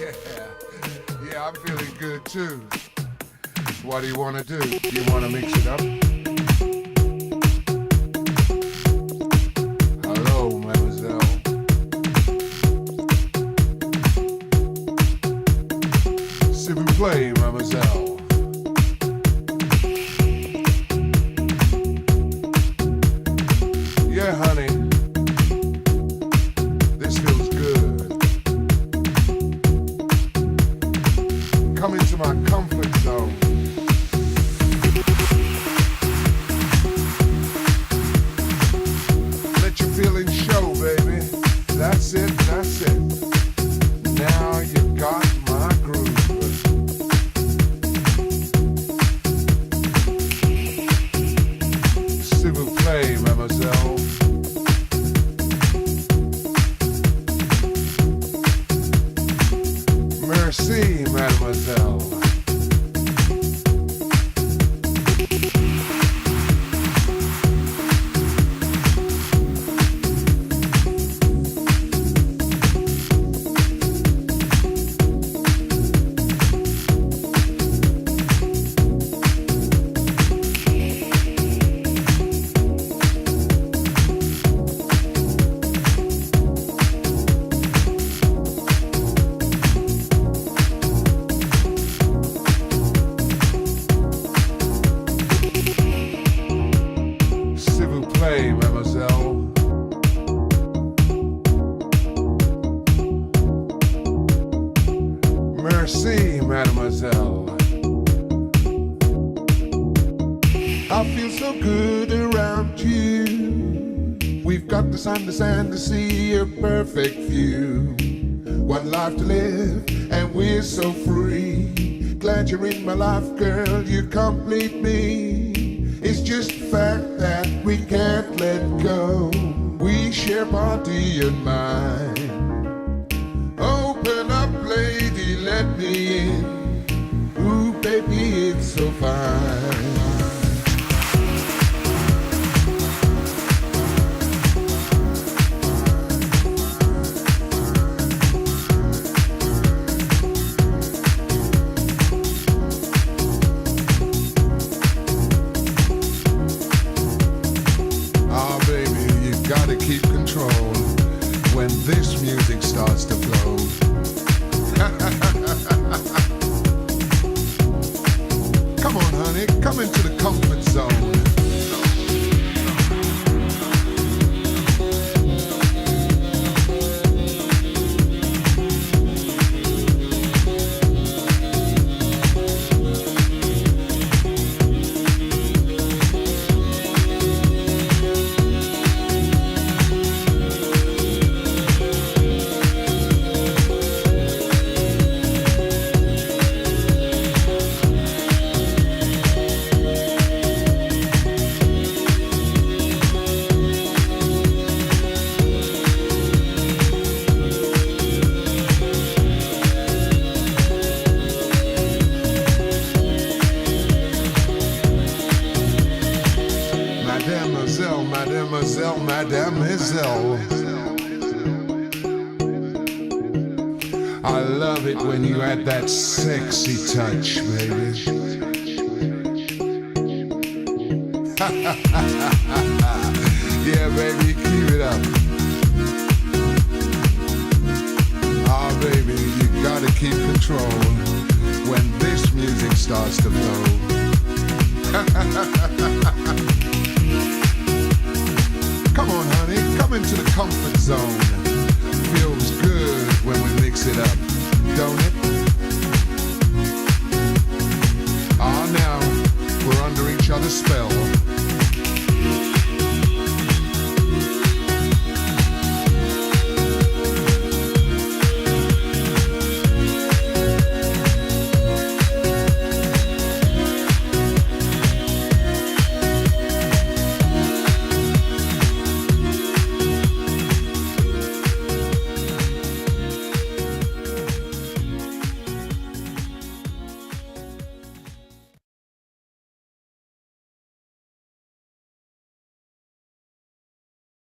Yeah, I'm feeling good too. What do you want to do? Do you want to mix it up? Hello, mademoiselle. S'il vous plaît, mademoiselle. Yeah, honey. This feels good. Come into my comfort zone. Let your feelings show, baby. That's it, that's it. Now you got my groove. S'il vous plaît, mademoiselle. Merci, mademoiselle. Mademoiselle. Merci, mademoiselle. I feel so good around you. We've got the sun, the sand, the sea, a perfect view. One life to live, and we're so free. Glad you're in my life, girl, you complete me. It's just the fact that we can't let go. We share body and mind. Open up, lady, let me in. Ooh, baby, it's so fine. Gotta keep control when this music starts to flow. Come on, honey, come into the comfort zone. Mademoiselle, mademoiselle. I love it when you add that sexy touch, baby. Yeah, baby, keep it up. Oh, baby, you gotta keep control when this music starts to flow. Come on, honey, come into the comfort zone.